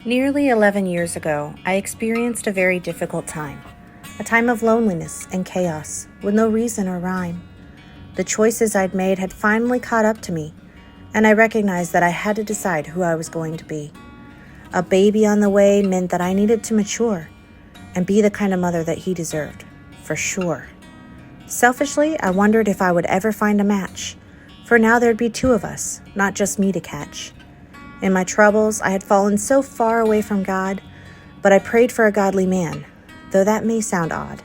Nearly 11 years ago, I experienced a very difficult time. A time of loneliness and chaos, with no reason or rhyme. The choices I'd made had finally caught up to me, and I recognized that I had to decide who I was going to be. A baby on the way meant that I needed to mature and be the kind of mother that he deserved, for sure. Selfishly, I wondered if I would ever find a match, for now there'd be two of us, not just me to catch. In my troubles, I had fallen so far away from God, but I prayed for a godly man, though that may sound odd.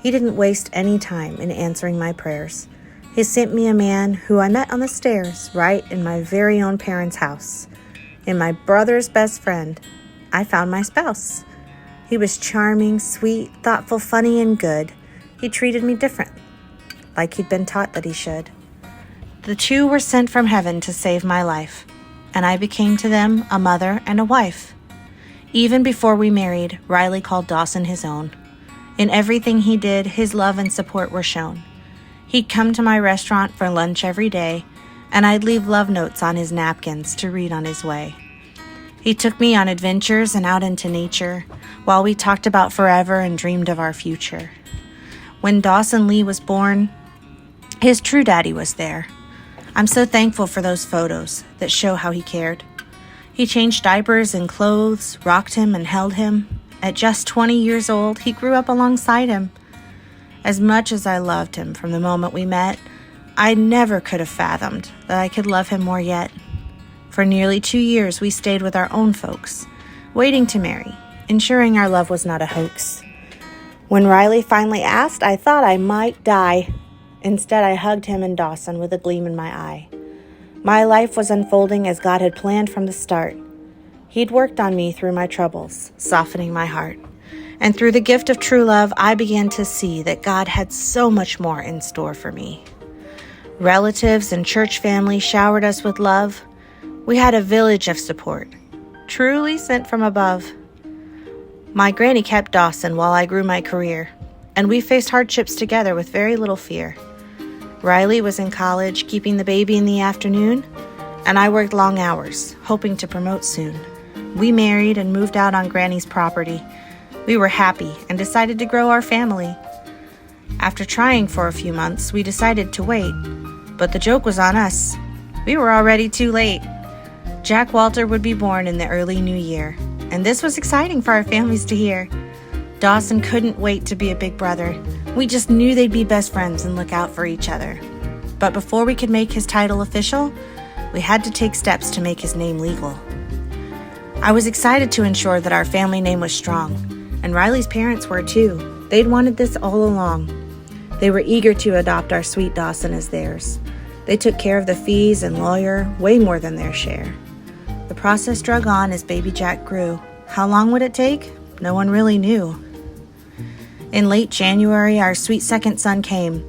He didn't waste any time in answering my prayers. He sent me a man who I met on the stairs, right in my very own parents' house. In my brother's best friend, I found my spouse. He was charming, sweet, thoughtful, funny, and good. He treated me different, like he'd been taught that he should. The two were sent from heaven to save my life, and I became to them a mother and a wife. Even before we married, Riley called Dawson his own. In everything he did, his love and support were shown. He'd come to my restaurant for lunch every day, and I'd leave love notes on his napkins to read on his way. He took me on adventures and out into nature, while we talked about forever and dreamed of our future. When Dawson Lee was born, his true daddy was there. I'm so thankful for those photos that show how he cared. He changed diapers and clothes, rocked him and held him. At just 20 years old, he grew up alongside him. As much as I loved him from the moment we met, I never could have fathomed that I could love him more yet. For nearly 2 years, we stayed with our own folks, waiting to marry, ensuring our love was not a hoax. When Riley finally asked, I thought I might die. Instead, I hugged him and Dawson with a gleam in my eye. My life was unfolding as God had planned from the start. He'd worked on me through my troubles, softening my heart. And through the gift of true love, I began to see that God had so much more in store for me. Relatives and church family showered us with love. We had a village of support, truly sent from above. My granny kept Dawson while I grew my career, and we faced hardships together with very little fear. Riley was in college, keeping the baby in the afternoon, and I worked long hours, hoping to promote soon. We married and moved out on Granny's property. We were happy and decided to grow our family. After trying for a few months, we decided to wait, but the joke was on us. We were already too late. Jack Walter would be born in the early new year, and this was exciting for our families to hear. Dawson couldn't wait to be a big brother. We just knew they'd be best friends and look out for each other. But before we could make his title official, we had to take steps to make his name legal. I was excited to ensure that our family name was strong, and Riley's parents were too. They'd wanted this all along. They were eager to adopt our sweet Dawson as theirs. They took care of the fees and lawyer, way more than their share. The process drug on as baby Jack grew. How long would it take? No one really knew. In late January, our sweet second son came.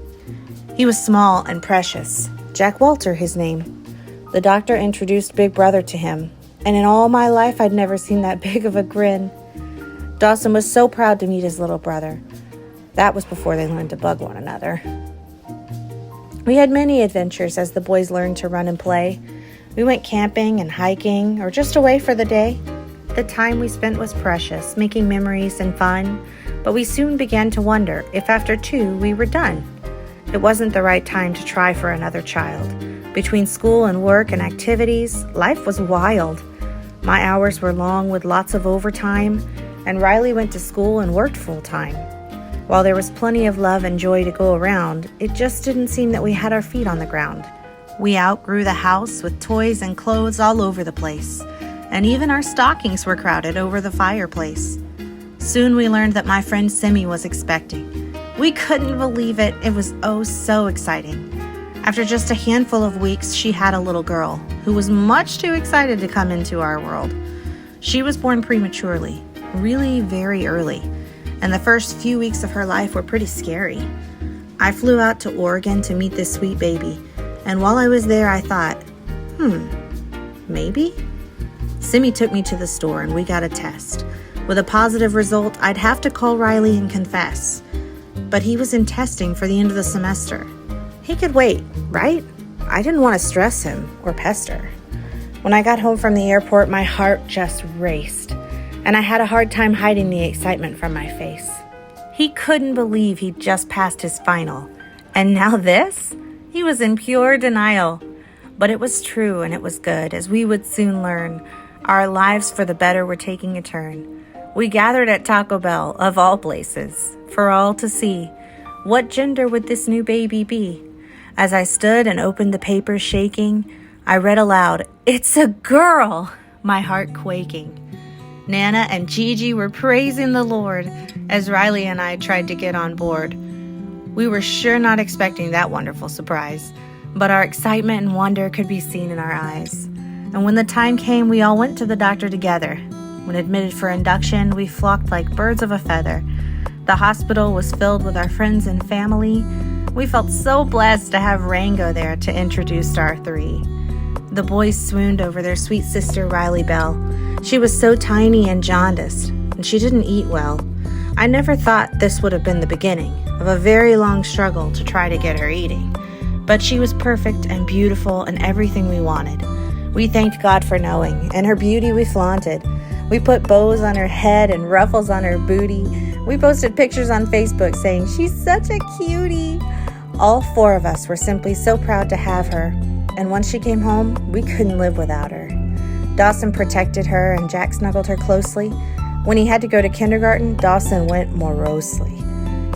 He was small and precious. Jack Walter, his name. The doctor introduced Big Brother to him, and in all my life, I'd never seen that big of a grin. Dawson was so proud to meet his little brother. That was before they learned to bug one another. We had many adventures as the boys learned to run and play. We went camping and hiking, or just away for the day. The time we spent was precious, making memories and fun, but we soon began to wonder if after 2 we were done. It wasn't the right time to try for another child. Between school and work and activities, life was wild. My hours were long with lots of overtime, and Riley went to school and worked full-time. While there was plenty of love and joy to go around, it just didn't seem that we had our feet on the ground. We outgrew the house with toys and clothes all over the place, and even our stockings were crowded over the fireplace. Soon we learned that my friend Simi was expecting. We couldn't believe it. It was oh so exciting. After just a handful of weeks, she had a little girl who was much too excited to come into our world. She was born prematurely, really very early, and the first few weeks of her life were pretty scary. I flew out to Oregon to meet this sweet baby, and while I was there, I thought, maybe? Simi took me to the store and we got a test. With a positive result, I'd have to call Riley and confess. But he was in testing for the end of the semester. He could wait, right? I didn't want to stress him or pester. When I got home from the airport, my heart just raced. and I had a hard time hiding the excitement from my face. He couldn't believe he'd just passed his final. And now this? He was in pure denial. But it was true and it was good, as we would soon learn. Our lives for the better were taking a turn. We gathered at Taco Bell, of all places, for all to see. What gender would this new baby be? As I stood and opened the papers shaking, I read aloud, "It's a girl!" my heart quaking. Nana and Gigi were praising the Lord as Riley and I tried to get on board. We were sure not expecting that wonderful surprise, but our excitement and wonder could be seen in our eyes. And when the time came, we all went to the doctor together. When admitted for induction, we flocked like birds of a feather. The hospital was filled with our friends and family. We felt so blessed to have Rango there to introduce our three. The boys swooned over their sweet sister, Riley Bell. She was so tiny and jaundiced, and she didn't eat well. I never thought this would have been the beginning of a very long struggle to try to get her eating. But she was perfect and beautiful and everything we wanted. We thanked God for knowing, and her beauty we flaunted. We put bows on her head and ruffles on her booty. We posted pictures on Facebook saying, "She's such a cutie." All four of us were simply so proud to have her, and once she came home, we couldn't live without her. Dawson protected her, and Jack snuggled her closely. When he had to go to kindergarten, Dawson went morosely.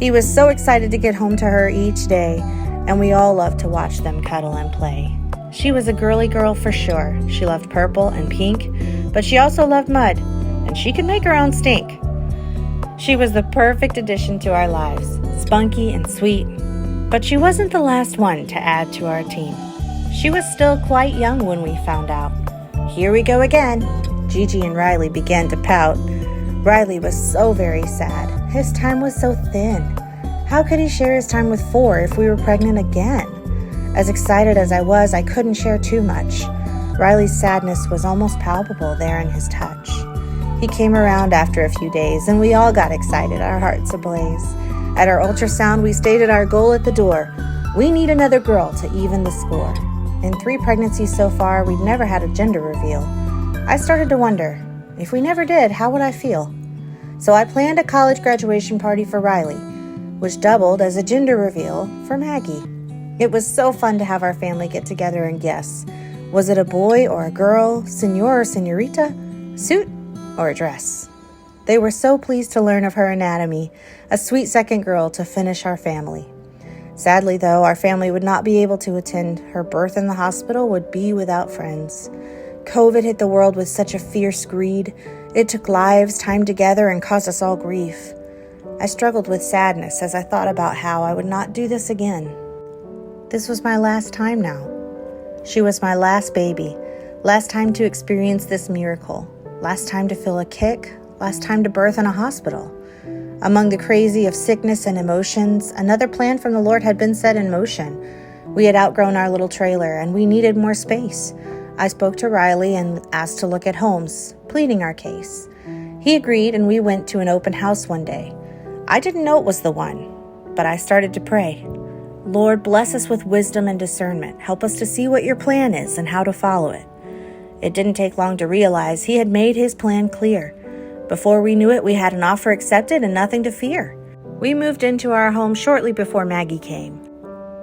He was so excited to get home to her each day, and we all loved to watch them cuddle and play. She was a girly girl for sure. She loved purple and pink, but she also loved mud, and she could make her own stink. She was the perfect addition to our lives, spunky and sweet, but she wasn't the last one to add to our team. She was still quite young when we found out. Here we go again. Gigi and Riley began to pout. Riley was so very sad. His time was so thin. How could he share his time with 4 if we were pregnant again? As excited as I was, I couldn't share too much. Riley's sadness was almost palpable there in his touch. He came around after a few days, and we all got excited, our hearts ablaze. At our ultrasound, we stated our goal at the door. We need another girl to even the score. In 3 pregnancies so far, we'd never had a gender reveal. I started to wonder, if we never did, how would I feel? So I planned a college graduation party for Riley, which doubled as a gender reveal for Maggie. It was so fun to have our family get together and guess. Was it a boy or a girl, senor or senorita, suit or a dress? They were so pleased to learn of her anatomy, a sweet second girl to finish our family. Sadly, though, our family would not be able to attend her birth in the hospital, would be without friends. COVID hit the world with such a fierce greed. It took lives, time together, and caused us all grief. I struggled with sadness as I thought about how I would not do this again. This was my last time now. She was my last baby, last time to experience this miracle, last time to feel a kick, last time to birth in a hospital. Among the crazy of sickness and emotions, another plan from the Lord had been set in motion. We had outgrown our little trailer, and we needed more space. I spoke to Riley and asked to look at homes, pleading our case. He agreed, and we went to an open house one day. I didn't know it was the one, but I started to pray. Lord, bless us with wisdom and discernment. Help us to see what your plan is and how to follow it. It didn't take long to realize he had made his plan clear. Before we knew it, we had an offer accepted and nothing to fear. We moved into our home shortly before Maggie came.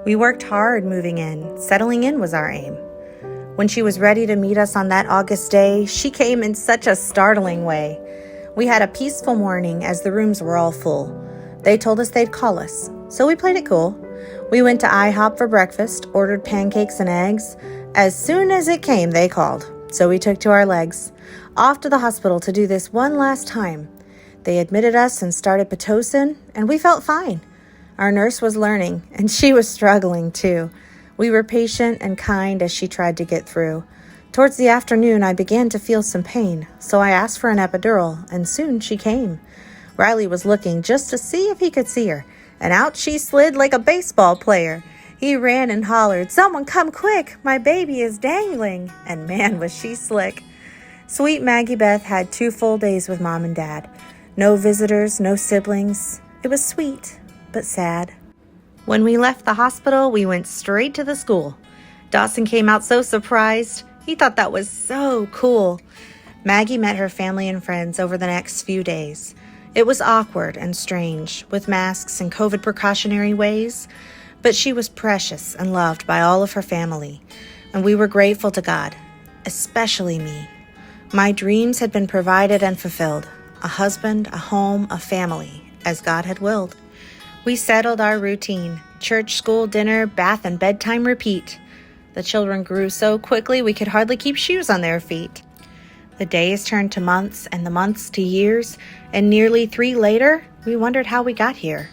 We worked hard moving in. Settling in was our aim. When she was ready to meet us on that August day, she came in such a startling way. We had a peaceful morning as the rooms were all full. They told us they'd call us, so we played it cool. We went to IHOP for breakfast, ordered pancakes and eggs. As soon as it came, they called, so we took to our legs. Off to the hospital to do this one last time. They admitted us and started Pitocin, and we felt fine. Our nurse was learning, and she was struggling too. We were patient and kind as she tried to get through. Towards the afternoon, I began to feel some pain, so I asked for an epidural, and soon she came. Riley was looking just to see if he could see her, and out she slid like a baseball player. He ran and hollered, "Someone come quick, my baby is dangling," and man was she slick. Sweet Maggie Beth had 2 full days with Mom and Dad. No visitors, no siblings. It was sweet, but sad. When we left the hospital, we went straight to the school. Dawson came out so surprised. He thought that was so cool. Maggie met her family and friends over the next few days. It was awkward and strange, with masks and COVID precautionary ways, but she was precious and loved by all of her family, and we were grateful to God, especially me. My dreams had been provided and fulfilled, a husband, a home, a family, as God had willed. We settled our routine, church, school, dinner, bath, and bedtime repeat. The children grew so quickly we could hardly keep shoes on their feet. The days turned to months, and the months to years, and nearly 3 later, we wondered how we got here.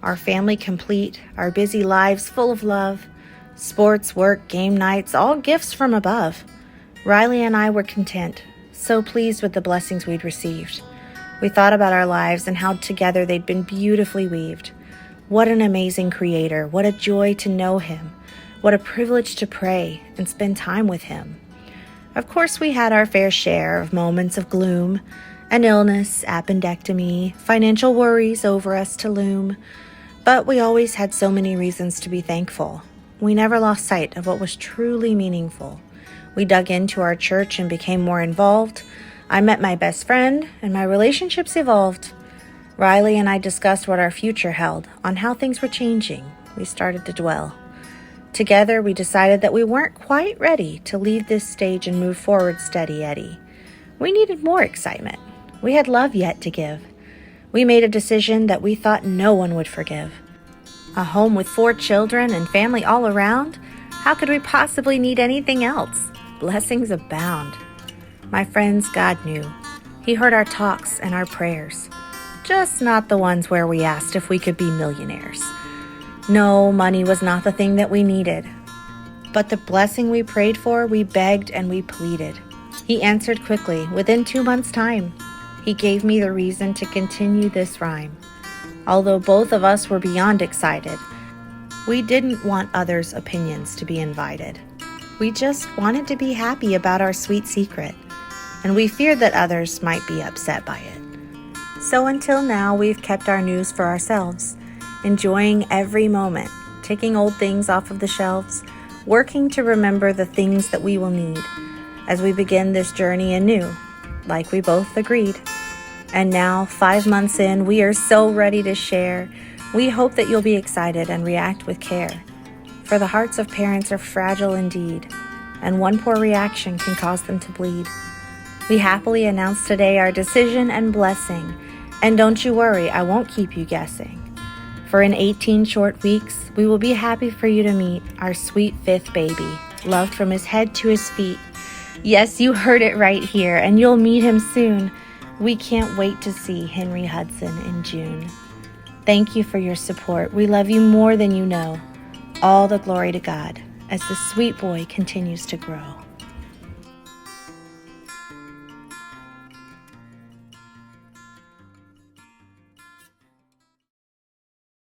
Our family complete, our busy lives full of love, sports, work, game nights, all gifts from above. Riley and I were content, so pleased with the blessings we'd received. We thought about our lives and how together they'd been beautifully weaved. What an amazing Creator, what a joy to know Him, what a privilege to pray and spend time with Him. Of course, we had our fair share of moments of gloom, an illness, appendectomy, financial worries over us to loom, but we always had so many reasons to be thankful. We never lost sight of what was truly meaningful. We dug into our church and became more involved. I met my best friend, and my relationships evolved. Riley and I discussed what our future held, on how things were changing. We started to dwell. Together, we decided that we weren't quite ready to leave this stage and move forward steady Eddie. We needed more excitement. We had love yet to give. We made a decision that we thought no one would forgive. A home with 4 children and family all around? How could we possibly need anything else? Blessings abound. My friends, God knew. He heard our talks and our prayers. Just not the ones where we asked if we could be millionaires. No, money was not the thing that we needed. But the blessing we prayed for, we begged and we pleaded. He answered quickly, within 2 months' time. He gave me the reason to continue this rhyme. Although both of us were beyond excited, we didn't want others' opinions to be invited. We just wanted to be happy about our sweet secret, and we feared that others might be upset by it. So until now, we've kept our news for ourselves, enjoying every moment, taking old things off of the shelves, working to remember the things that we will need as we begin this journey anew, like we both agreed. And now, 5 months in, we are so ready to share. We hope that you'll be excited and react with care. For the hearts of parents are fragile indeed, and one poor reaction can cause them to bleed. We happily announce today our decision and blessing, and don't you worry, I won't keep you guessing. For in 18 short weeks, we will be happy for you to meet our sweet 5th baby, loved from his head to his feet. Yes, you heard it right here, and you'll meet him soon. We can't wait to see Henry Hudson in June. Thank you for your support. We love you more than you know. All the glory to God as the sweet boy continues to grow.